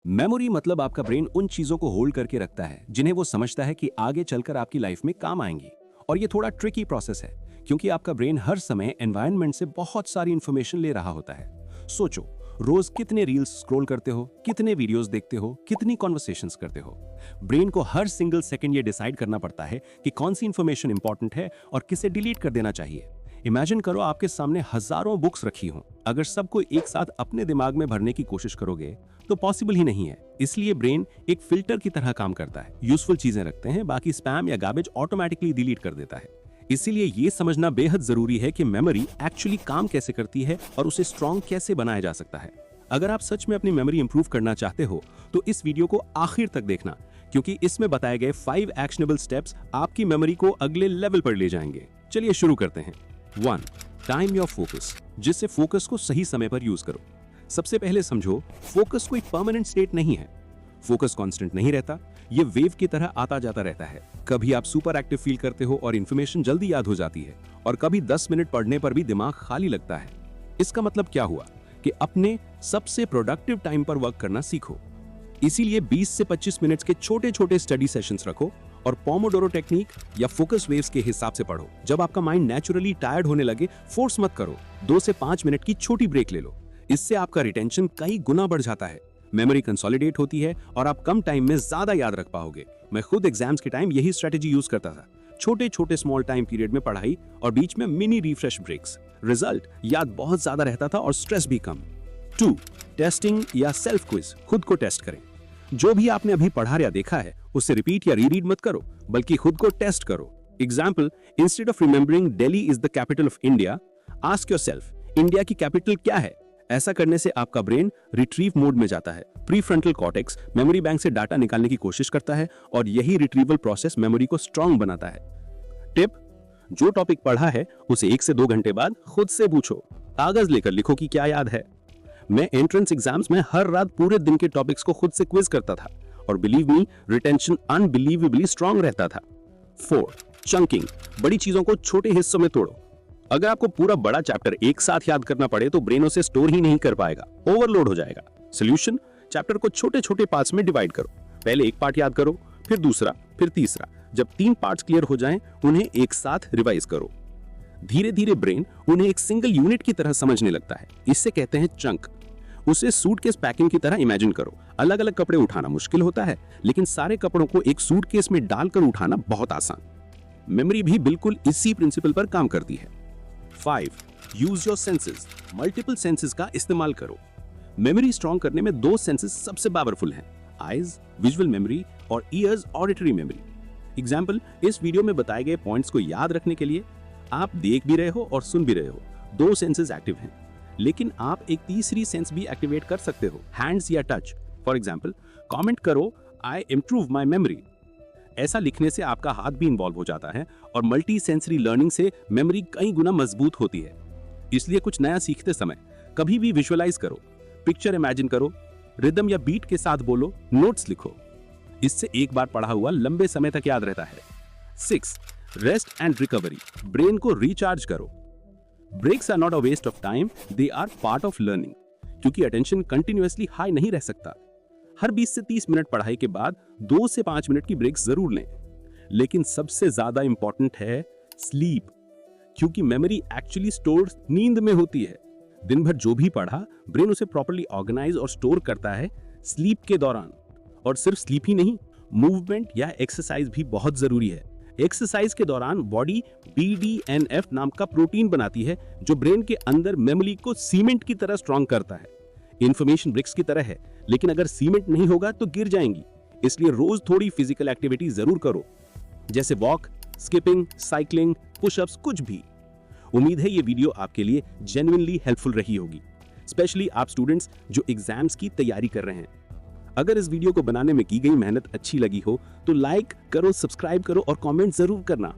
Memory मतलब आपका brain उन चीजों को होल्ड करके रखता है जिन्हें वो समझता है कि आगे चलकर आपकी लाइफ में काम आएंगी। और ये थोड़ा ट्रिकी प्रोसेस है क्योंकि आपका ब्रेन हर समय एनवायरनमेंट से बहुत सारी इंफॉर्मेशन ले रहा होता है। सोचो, रोज कितने रील्स स्क्रॉल करते हो, कितने वीडियोस देखते हो, कितनी कॉन्वर्सेशंस करते हो। ब्रेन को हर सिंगल सेकंड ये डिसाइड करना पड़ता है कि कौन सी इंफॉर्मेशन इंपॉर्टेंट है और किसे डिलीट कर देना चाहिए। इमेजिन करो आपके सामने हजारों बुक्स रखी हों। अगर सबको एक साथ अपने दिमाग में भरने की कोशिश करोगे तो पॉसिबल ही नहीं है। इसलिए ब्रेन एक फिल्टर की तरह काम करता है। यूजफुल चीजें रखते हैं, बाकी स्पैम या गार्बेज ऑटोमेटिकली डिलीट कर देता है। इसीलिए ये समझना बेहद जरूरी है कि मेमोरी एक्चुअली काम कैसे करती है और उसे स्ट्रॉन्ग कैसे बनाया जा सकता है। अगर आप सच में अपनी मेमोरी इंप्रूव करना चाहते हो तो इस वीडियो को आखिर तक देखना, क्योंकि इसमें बताए गए 5 एक्शनेबल स्टेप्स आपकी मेमोरी को अगले लेवल पर ले जाएंगे। चलिए शुरू करते हैं। 1. टाइम योर फोकस, जिससे फोकस को सही समय पर यूज करो। सबसे पहले समझो, फोकस कोई परमानेंट स्टेट नहीं है। फोकस कांस्टेंट नहीं रहता, ये वेव की तरह आता जाता रहता है। कभी आप सुपर एक्टिव फील करते हो और इंफॉर्मेशन जल्दी याद हो जाती है, और कभी 10 मिनट पढ़ने पर भी दिमाग खाली लगता है। इसका मतलब क्या हुआ कि अपने सबसे प्रोडक्टिव टाइम पर वर्क करना सीखो। इसीलिए 20 से 25 मिनट के छोटे छोटे स्टडी सेशंस रखो और पोमोडोरो टेक्निक या फोकस वेव्स के हिसाब से पढ़ो। जब आपका माइंड नेचुरली टायर्ड होने लगे, फोर्स मत करो, 2 से 5 मिनट की छोटी ब्रेक ले लो। इससे आपका रिटेंशन कई गुना बढ़ जाता है, मेमोरी कंसोलिडेट होती है और आप कम टाइम में ज्यादा याद रख पाओगे। मैं खुद एग्जाम्स के टाइम यही स्ट्रेटेजी यूज करता था। छोटे छोटे स्मॉल टाइम पीरियड में पढ़ाई और बीच में मिनी रिफ्रेश ब्रेक्स। रिजल्ट, याद बहुत ज्यादा रहता था और स्ट्रेस भी कम। 2. टेस्टिंग या सेल्फ क्विज, खुद को टेस्ट करें। जो भी आपने अभी पढ़ा या देखा है उसे रिपीट या रीरीड मत करो, बल्कि खुद को टेस्ट करो। Example, instead of remembering Delhi is the capital of India, ask yourself, India की कैपिटल क्या है। ऐसा करने से आपका ब्रेन रिट्रीव मोड में जाता है। प्रीफ्रंटल कॉर्टेक्स मेमोरी बैंक से डाटा निकालने की कोशिश करता है और यही रिट्रीवल प्रोसेस मेमोरी को स्ट्रांग बनाता है। टिप, जो टॉपिक पढ़ा है उसे 1 से 2 घंटे बाद खुद से पूछो। कागज लेकर लिखो कि क्या याद है। मैं एंट्रेंस एग्जाम्स में हर रात पूरे दिन के टॉपिक्स को खुद से क्विज करता था और believe me, retention unbelievably strong रहता था। 4. चंकिंग, बड़ी चीजों को छोटे हिस्सों में तोड़ो। अगर आपको पूरा बड़ा चैप्टर एक साथ याद करना पड़े तो ब्रेन उसे स्टोर ही नहीं कर पाएगा, ओवरलोड हो जाएगा। सॉल्यूशन, चैप्टर को छोटे छोटे पार्ट्स में डिवाइड करो। पहले एक पार्ट याद करो, फिर दूसरा, फिर तीसरा। जब 3 पार्ट्स क्लियर हो जाएं, उन्हें एक साथ रिवाइज करो। धीरे धीरे ब्रेन उन्हें एक सिंगल यूनिट की तरह समझने लगता है। इससे कहते हैं चंक। उसे सूटकेस पैकिंग की तरह इमेजिन करो। अलग अलग कपड़े उठाना मुश्किल होता है, लेकिन सारे कपड़ों को एक सूटकेस में डालकर उठाना बहुत आसान। मेमोरी भी बिल्कुल इसी प्रिंसिपल पर काम करती है। 5. Use your senses, multiple senses का इस्तेमाल करो। मेमोरी स्ट्रॉन्ग करने में 2 सेंसेस सबसे पावरफुल हैं, आईज विजुअल मेमोरी और ईयर्स ऑडिटरी मेमोरी। एग्जाम्पल, इस वीडियो में बताए गए पॉइंट्स को याद रखने के लिए आप देख भी रहे हो और सुन भी रहे हो। 2 सेंसेस एक्टिव हैं, लेकिन आप एक तीसरी सेंस भी एक्टिवेट कर सकते हो, हैंड्स या टच। फॉर एग्जाम्पल, कमेंट करो, आई इम्प्रूव माई मेमोरी। ऐसा लिखने से आपका हाथ भी इन्वॉल्व हो जाता है और मल्टी सेंसरी लर्निंग से मेमोरी कई गुना मजबूत होती है। इसलिए कुछ नया सीखते समय कभी भी विजुअलाइज करो, पिक्चर इमेजिन करो, रिदम या बीट के साथ बोलो, नोट्स लिखो। इससे एक बार पढ़ा हुआ लंबे समय तक याद रहता है। 6. रेस्ट एंड रिकवरी, ब्रेन को रिचार्ज करो। Breaks are not a waste of time, they are part of learning. क्योंकि अटेंशन कंटिन्यूअसली हाई नहीं रह सकता। हर 20 से 30 मिनट पढ़ाई के बाद 2 से 5 मिनट की ब्रेक जरूर लें। लेकिन सबसे ज्यादा इंपॉर्टेंट है स्लीप, क्योंकि मेमोरी एक्चुअली स्टोर नींद में होती है। दिन भर जो भी पढ़ा, ब्रेन उसे प्रॉपर्ली ऑर्गेनाइज और स्टोर करता है स्लीप के दौरान। और सिर्फ स्लीप ही नहीं, मूवमेंट या एक्सरसाइज भी बहुत जरूरी है। एक्सरसाइज के दौरान बॉडी BDNF नाम का प्रोटीन बनाती है जो ब्रेन के अंदर मेमोरी को सीमेंट की तरह स्ट्रॉन्ग करता है। इंफॉर्मेशन ब्रिक्स की तरह है, लेकिन अगर सीमेंट नहीं होगा तो गिर जाएंगी। इसलिए रोज थोड़ी फिजिकल एक्टिविटी जरूर करो, जैसे वॉक, स्किपिंग, साइकिलिंग, पुशअप्स, कुछ भी। उम्मीद है ये वीडियो आपके लिए जेन्युइनली हेल्पफुल रही होगी, स्पेशली आप स्टूडेंट्स जो एग्जाम्स की तैयारी कर रहे हैं। अगर इस वीडियो को बनाने में की गई मेहनत अच्छी लगी हो तो लाइक करो, सब्सक्राइब करो और कमेंट जरूर करना।